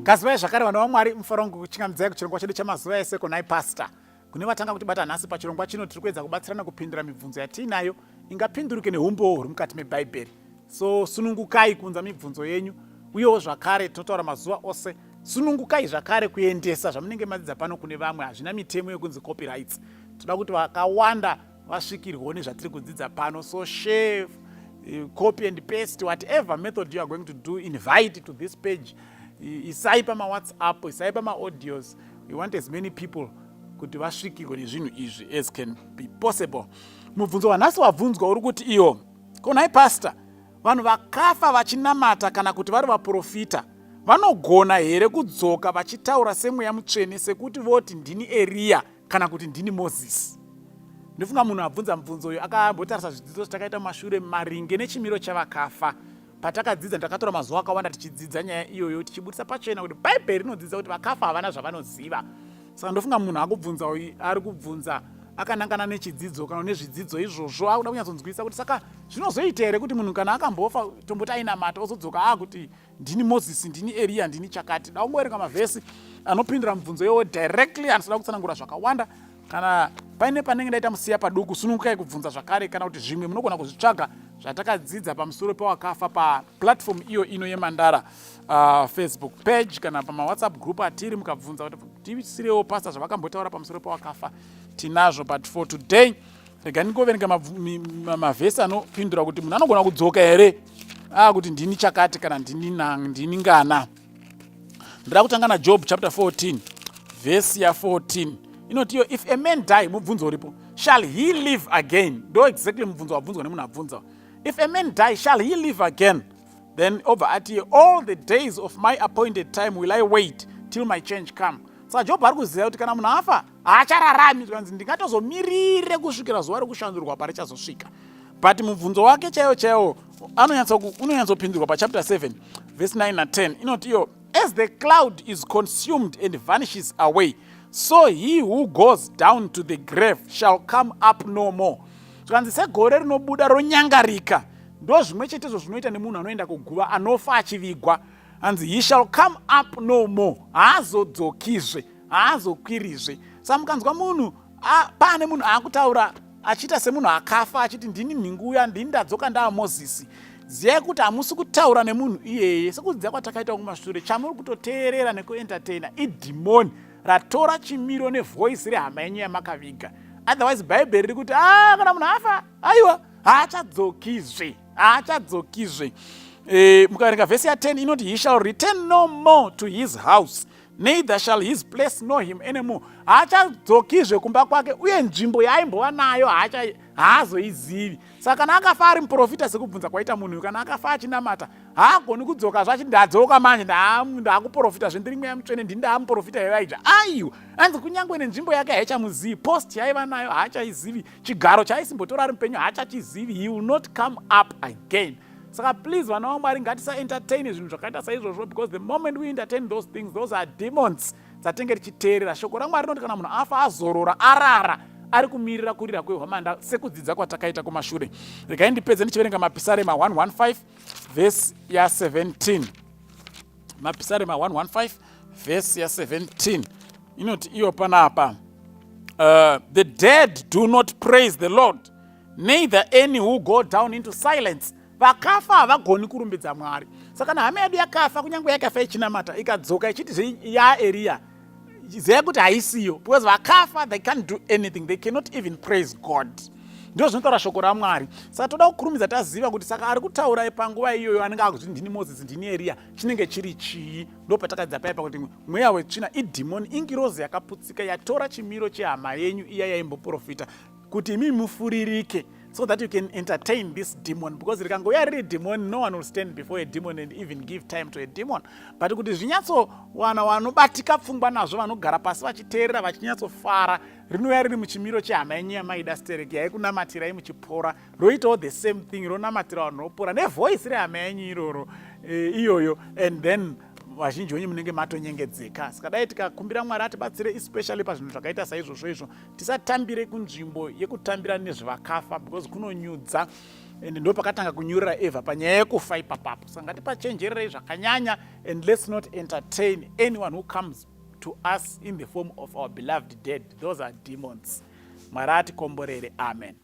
Ngazivai zvakare vanhu vaMwari mufaro wangu kuchingamidza kuchirongwa chedu chamazuva ese kunai pastor. Kune vatanga kutibata nhasi pachirongwa chino tiri kuedza kubatsirana kupindura mibvunzo yatiinayo ingapinduruke neumbo huri mukati meBhaibheri. So sunungukai kunza mibvunzo yenyu uyewo zvakare tinotaura mazuva ose sunungukai zvakare kuendesa zvamunenge madzidza pano kune vamwe. Hazvina mitemo yekunzi copyrights. Toda kuti vakawanda vasvikirwewo nezvatiri kudzidza pano. So share, copy and paste, whatever method you are going to do, invite to this page. Isai pama WhatsApp, isai pama audios. We want as many people kuti vasvikirwe nezvinhu izvi as can be possible. Mubvunzo wanhasi wabvunzwa uri kuti iyo konai pastor, vanhu vakafa vachinamata kana kuti vari vaprofita vanogona here kudzoka vachitaura semweya mutsvene sekuti voti ndini Eria kana kuti ndini Mozisi? Ndofunga munhu abvunza mubvunzo uyu akambotarisa zvidzidzo zvatakaita mumashure maringe nechimiro chavakafa. Patakadzidza ndakatora mazuva akawanda tichidzidza nyaya iyoyo tichibudisa pachena kuti Bhaibheri rinodzidza kuti vakafa havana zvavanoziva. Saka ndofunga munhu akubvunza uyu ari kubvunza akanangana nechidzidzo kana nezvidzidzo izvozvo akuda kunyatsonzwisa kuti saka zvinozoita here kuti munhu kana akambofa tomboti ainamata ozodzoka kuti ndini Mozisi, ndini Eria, ndini chakati. Daungoerenga mavhesi anopindura mubvunzo iwowo directly anoda kutsanangura zvakawanda. Kana paine panenge ndaita musiya paduku, sunungukai kubvunza zvakare kana kuti zvimwe munogona kuzvitsvaga zvatakadzidza pamusoro pewakafa paplatform iyo ino yemandara Facebook page kana pama WhatsApp group atiri mukabvunza kuti tisirewo pastor zvavakambotaura pamusoro pewakafa tinazvo. But for today rega ndingoverenga mavhesi anopindura kuti munhu anogona kudzoka here kuti ndini chakati kana ndini ngana. Ndira kutanga naJob chapter 14 verse ya 14 inoti iyo if a man die, mubvunzo uripo, shall he live again? Ndo exactly mubvunzo wabvunzwa nemunhu abvunza. If a man die, shall he live again? Then over at here, all the days of my appointed time will I wait till my change come. Saka Job ari kuziva kuti kana munhu afa haachararami, tikanzi ndingatozomirire kusvikira zuva rekushandurwa parichazosvika. But mubvunzo wake chaiwo unonyatsopindurwa pachapter 7 verse 9 na 10 inoti iyo as the cloud is consumed and vanishes away, so he who goes down to the grave shall come up no more. Tikanzi segore rinobuda ronyangarika, ndo zvimwe chetezvo zvinoita nemunhu anoenda kuguva anofa achivigwa. Anzi he shall come up no more, haazodzokizve, haazokwirizve. Saka mukanzwa munhu pane munhu akutaura achiita semunhu akafa achiti ndini nhinguya, ndini ndadzoka ndaa Mozisi, ziyai kuti hamusi kutaura nemunhu iyeye. Sekudzidzira kwatakaita kumashure, chamuri kutoteerera nekuentertaina idhimoni ratora chimiro nevoisi rehama yenyu yamakaviga. Otherwise Bhaibheri riri kuti kana munhu afa aiwa haachadzokizve. Mukaverenga vhesi ya 10 inoti he shall return no more to his house, neither shall his place know him anymore. Haachadzokizve kumba kwake uye nzvimbo yaimbova nayo haazoizivi. Saka kana akafa ari muprofita sekubvunza kwaita munhu, kana akafa achinamata haagoni kudzoka zvachiti ndadzoka manje ndaakuprofita zvendiri mweya mutsvene ndini ndaamuprofita Elijah. Aiwa, anzi kunyangwe nenzvimbo yake haichamuzivi, post yaiva nayo haachaizivi, chigaro chaisimbotora ari mupenyu haachachizivi. He will not come up again. Saka please vana vaMwari ngatisa-entertain zvinhu zvakaita saizvozvo, because the moment we entertain those things, those are demons dzatenge tichiteerera. Shoko raMwari rinoti kana munhu afa azorora arara ari kumirira kurira kwehwamanda sekudzidza kwatakaita kumashure. Regai ndipedze ndichiverenga mapisarema 115 verse ya 17. Mapisarema 115 verse ya 17 inoti iyo panapa the dead do not praise the Lord, neither any who go down into silence. Vakafa havagoni kurumbidza Mwari. Saka kana hama yedu yakafa, kunyange yakafa ichinamata ikadzoka ichiti ya Eria, ziyai kuti haisiyo, because vakafa they can't do anything, they cannot even praise God. Ndio zvinotaura shoko raMwari. Saka toda kukurumidza taziva kuti saka ari kutaura panguva iyoyo anenge akuti ndini Mozisi, ndini Eria, chinenge chiri chii. Ndo patakadzidza paipa kuti mweya wetsvina idhimoni, ingirozi yakaputsika yatora chimiro chehama yenyu iya yaimboprofita kuti imi mufuririke, so that you can entertain this demon. Because rikangouya riri demon, no one will stand before a demon and even give time to a demon. But kuti zvinyatsowana vanobatika pfungwa nazvo, vanogara pasi vachiteerera vachinyatsofara, rinouya riri muchimiro chehama yenyu yamaida stereki yaikunamatirai muchipora, roitawo the same thing, ronamatira vanhu vanopora nevoisi rehama yenyu iroro iyoyo, and then vazhinji venyu munenge matonyengedzeka. Saka dai tikakumbira Mwari atibatsire especially pazvinhu zvakaita saizvozvo izvo, tisatambire kunzvimbo yekutambira nezvevakafa, because kunonyudza. and ndo pakatanga kunyurira Eva panyaya yekufa ipapapo. Saka ngatipachenjererei zvakanyanya, and let's not entertain anyone who comes to us in the form of our beloved dead. Those are demons. Mwari atikomborere. Amen.